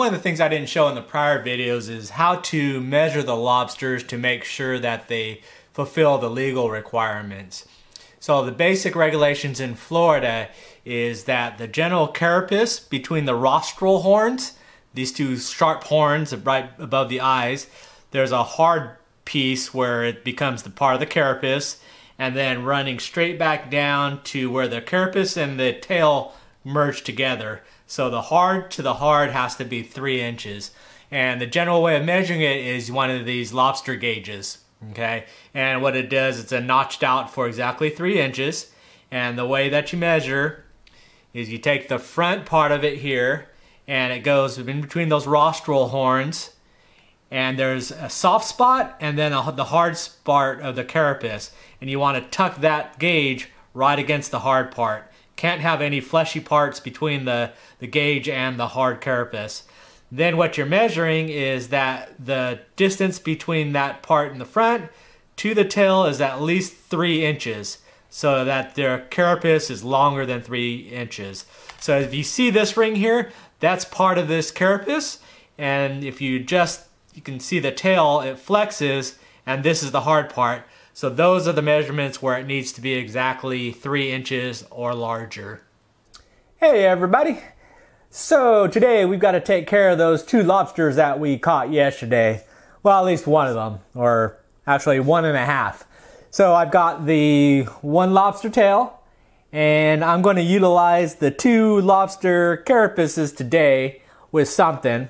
one of the things I didn't show in the prior videos is how to measure the lobsters to make sure that they fulfill the legal requirements. So the basic regulations in Florida is that the general carapace between the rostral horns, these two sharp horns right above the eyes, there's a hard piece where it becomes the part of the carapace, and then running straight back down to where the carapace and the tail merge together. So the hard to the hard has to be 3 inches. And the general way of measuring it is one of these lobster gauges. Okay, and what it does, it's a notched out for exactly 3 inches. And the way that you measure is you take the front part of it here, and it goes in between those rostral horns, and there's a soft spot and then the hard part of the carapace, and you want to tuck that gauge right against the hard part. Can't have any fleshy parts between the gauge and the hard carapace. Then what you're measuring is that the distance between that part in the front to the tail is at least 3 inches, so that their carapace is longer than 3 inches. So if you see this ring here, that's part of this carapace, and if you can see the tail, it flexes, and this is the hard part. So those are the measurements where it needs to be exactly 3 inches or larger. Hey everybody! So today we've got to take care of those 2 lobsters that we caught yesterday. Well, at least one of them, or actually 1.5. So I've got the 1 lobster tail, and I'm going to utilize the 2 lobster carapaces today with something.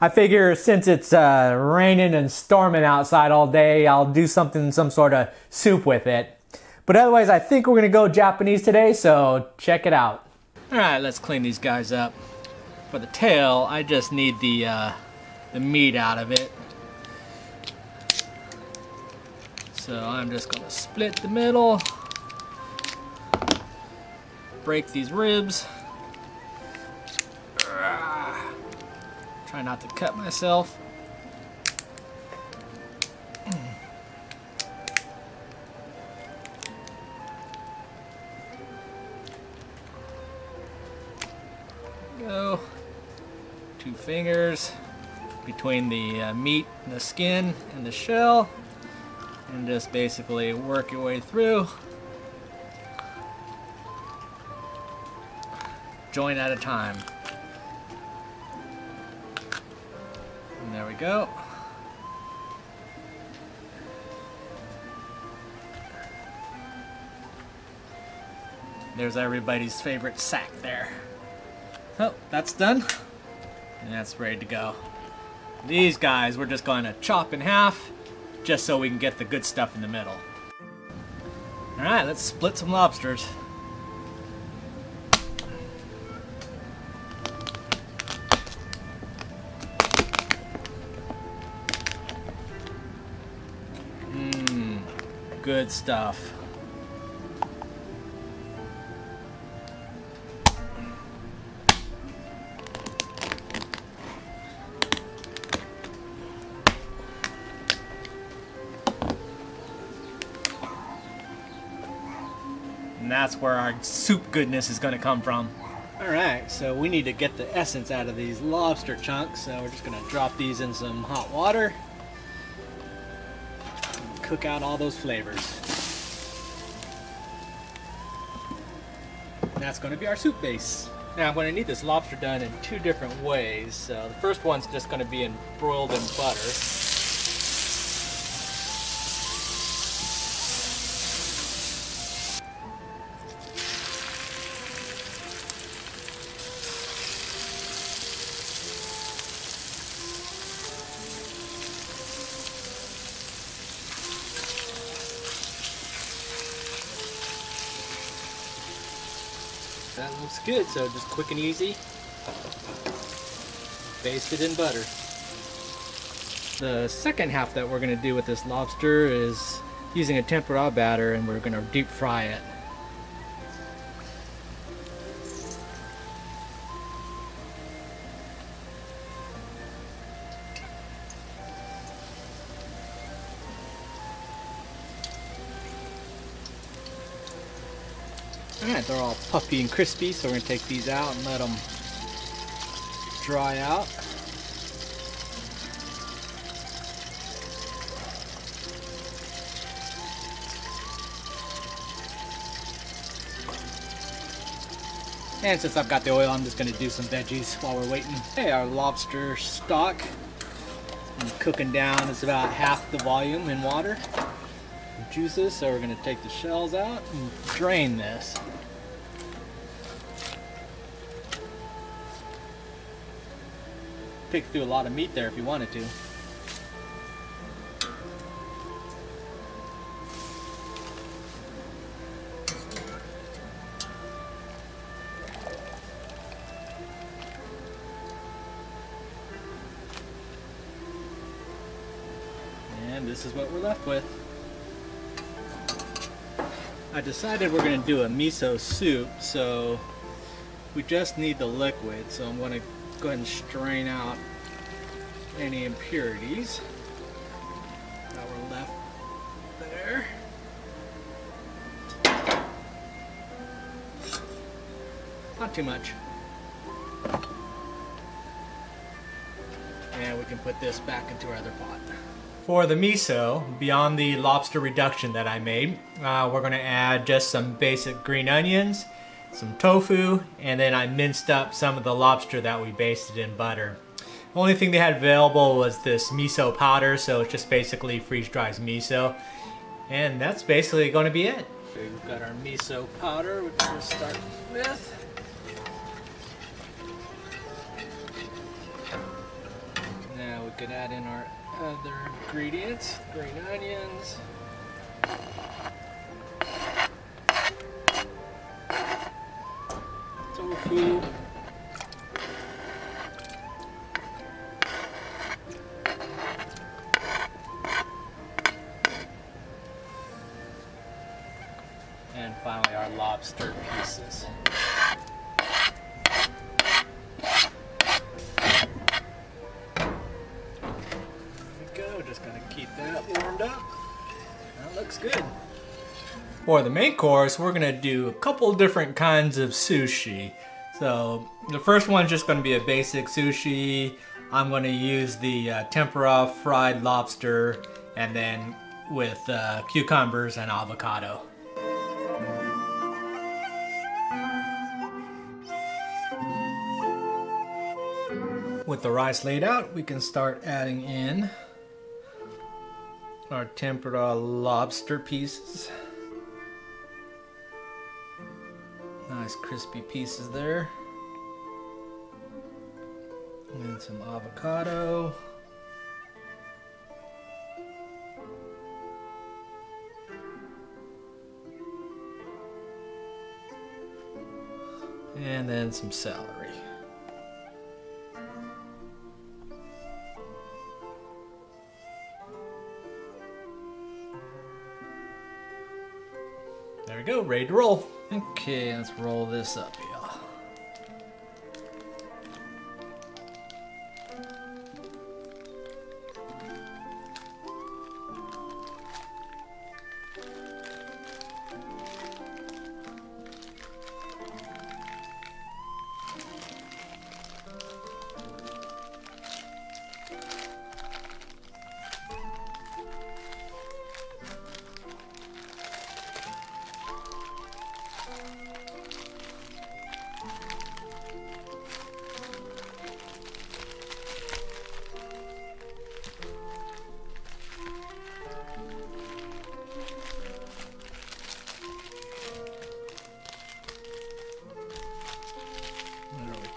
I figure since it's raining and storming outside all day, I'll do some sort of soup with it. But otherwise, I think we're going to go Japanese today, so check it out. Alright, let's clean these guys up. For the tail, I just need the meat out of it. So I'm just going to split the middle, break these ribs. Try not to cut myself. Go. 2 fingers between the meat and the skin and the shell, and just basically work your way through. Joint at a time. And there we go. There's everybody's favorite sack there. So that's done, and that's ready to go. These guys we're just going to chop in half, just so we can get the good stuff in the middle. Alright, let's split some lobsters. Good stuff. And that's where our soup goodness is going to come from. Alright, so we need to get the essence out of these lobster chunks, so we're just going to drop these in some hot water. Cook out all those flavors. And that's going to be our soup base. Now I'm going to need this lobster done in 2 different ways. So the first one's just going to be broiled in butter. That looks good, so just quick and easy. Basted in butter. The second half that we're going to do with this lobster is using a tempura batter, and we're going to deep fry it. Alright, they're all puffy and crispy, so we're going to take these out and let them dry out. And since I've got the oil, I'm just going to do some veggies while we're waiting. Hey, our lobster stock. And cooking down is about half the volume in water. Juices, so we're going to take the shells out and drain this. Pick through a lot of meat there if you wanted to. And this is what we're left with. I decided we're going to do a miso soup, so we just need the liquid. So I'm going to go ahead and strain out any impurities that were left there. Not too much. And we can put this back into our other pot. For the miso, beyond the lobster reduction that I made, we're going to add just some basic green onions, some tofu, and then I minced up some of the lobster that we basted in butter. The only thing they had available was this miso powder, so it's just basically freeze-dries miso. And that's basically going to be it. Okay, we've got our miso powder, which we'll start with. Now we could add in our other ingredients, green onions, tofu, and finally our lobster pieces. Just gonna keep that warmed up. That looks good. For the main course, we're gonna do a couple different kinds of sushi. So the first one's just gonna be a basic sushi. I'm gonna use the tempura fried lobster, and then with cucumbers and avocado. With the rice laid out, we can start adding in our tempura lobster pieces. Nice crispy pieces there. And some avocado. And then some celery. There we go, ready to roll. Okay, let's roll this up, y'all.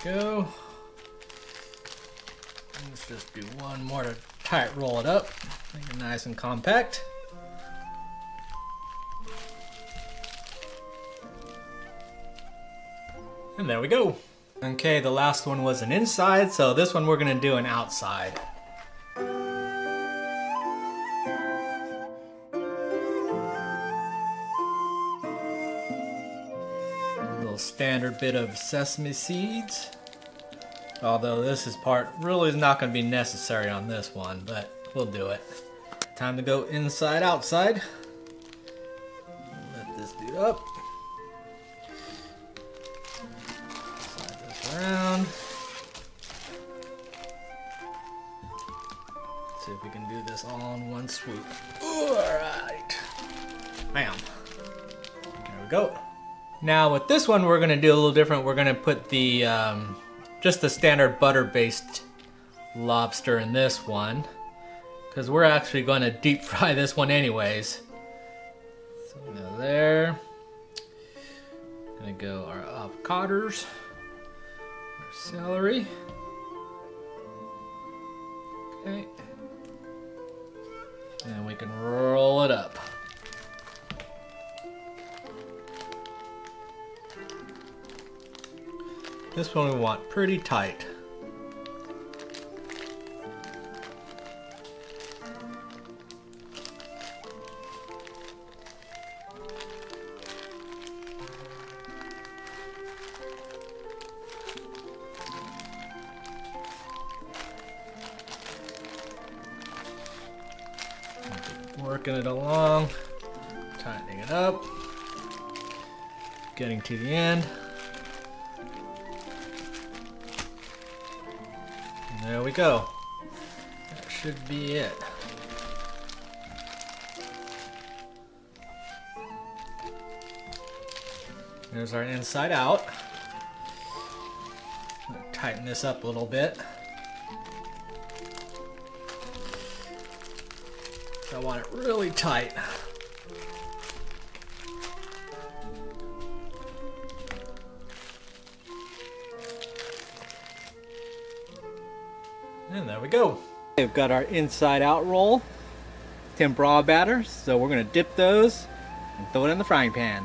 Go. Let's just do one more to tight roll it up. Make it nice and compact. And there we go. Okay, the last one was an inside, so this one we're gonna do an outside. Standard bit of sesame seeds, although this is part really is not going to be necessary on this one, but we'll do it. Time to go inside outside. Let this dude up. Slide this around. See if we can do this all in one swoop. All right, bam. There we go. Now with this one, we're gonna do a little different. We're gonna put the just the standard butter-based lobster in this one, because we're actually gonna deep fry this one anyways. So now there. Gonna go our avocados, our celery. Okay. And we can roll it up. This one we want pretty tight. Working it along, tightening it up, getting to the end. And there we go. That should be it. There's our inside out. Tighten this up a little bit. I want it really tight. And there we go. We've got our inside out roll, tempura batter, so we're gonna dip those and throw it in the frying pan.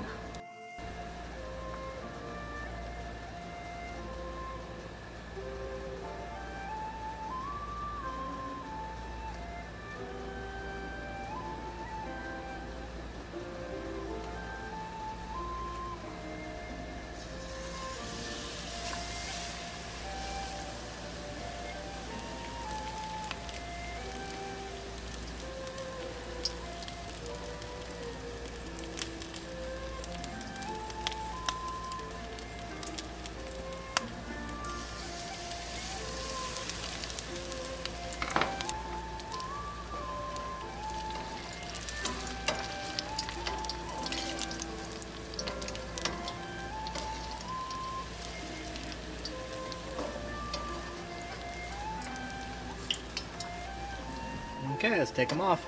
Okay, let's take them off.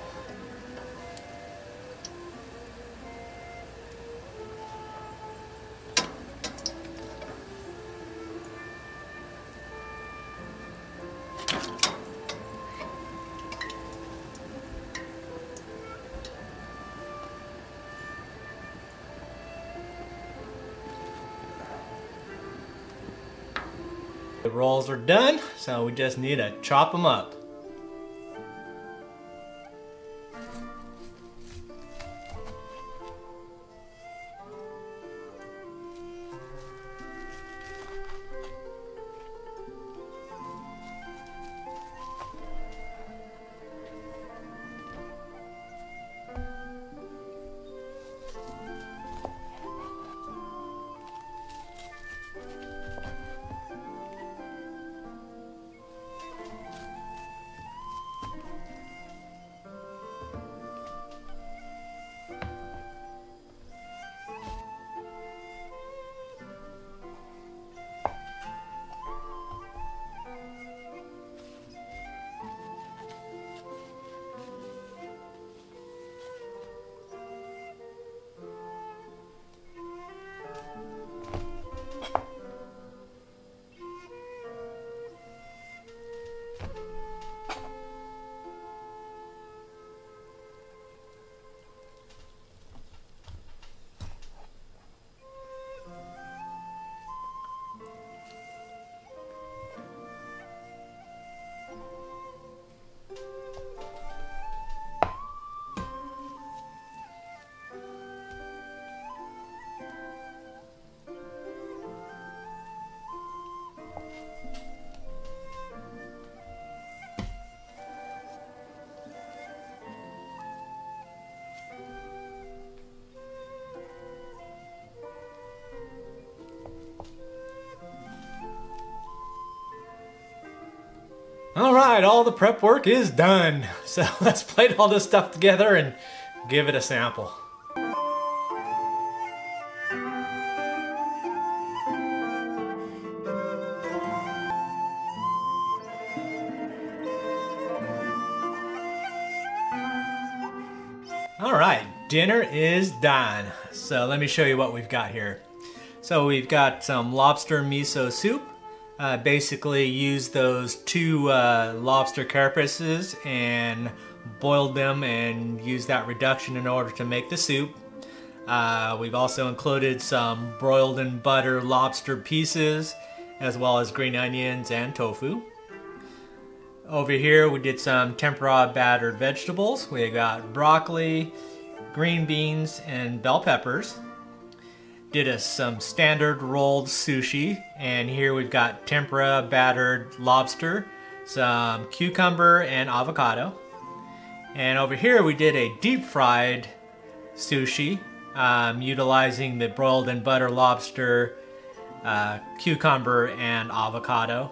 The rolls are done, so we just need to chop them up. All right, all the prep work is done. So let's plate all this stuff together and give it a sample. All right, dinner is done. So let me show you what we've got here. So we've got some Lobster Miso Soup. Basically used those two lobster carapaces and boiled them and used that reduction in order to make the soup. We've also included some broiled in butter lobster pieces, as well as green onions and tofu. Over here we did some tempura battered vegetables. We got broccoli, green beans, and bell peppers. Did some standard rolled sushi, and here we've got tempura battered lobster, some cucumber and avocado. And over here we did a deep fried sushi, utilizing the broiled in butter lobster, cucumber, and avocado.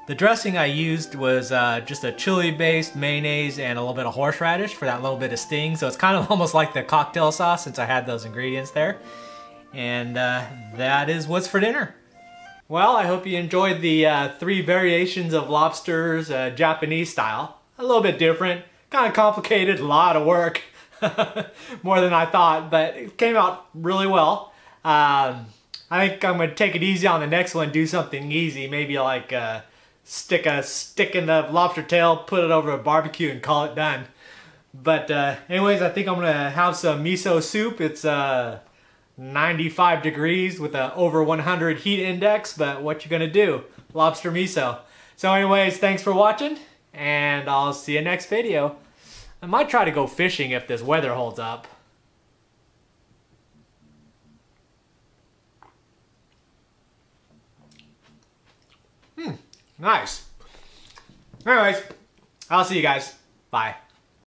The dressing I used was just a chili-based mayonnaise and a little bit of horseradish for that little bit of sting. So it's kind of almost like the cocktail sauce since I had those ingredients there. And that is what's for dinner. Well, I hope you enjoyed the 3 variations of lobsters, Japanese style. A little bit different, kind of complicated, a lot of work. More than I thought, but it came out really well. I think I'm going to take it easy on the next one, do something easy, maybe like stick a stick in the lobster tail, put it over a barbecue and call it done. But anyways, I think I'm going to have some miso soup. It's 95 degrees with a over 100 heat index, but what you going to do? Lobster miso. So anyways, thanks for watching, and I'll see you next video. I might try to go fishing if this weather holds up. Nice. Anyways, I'll see you guys. Bye.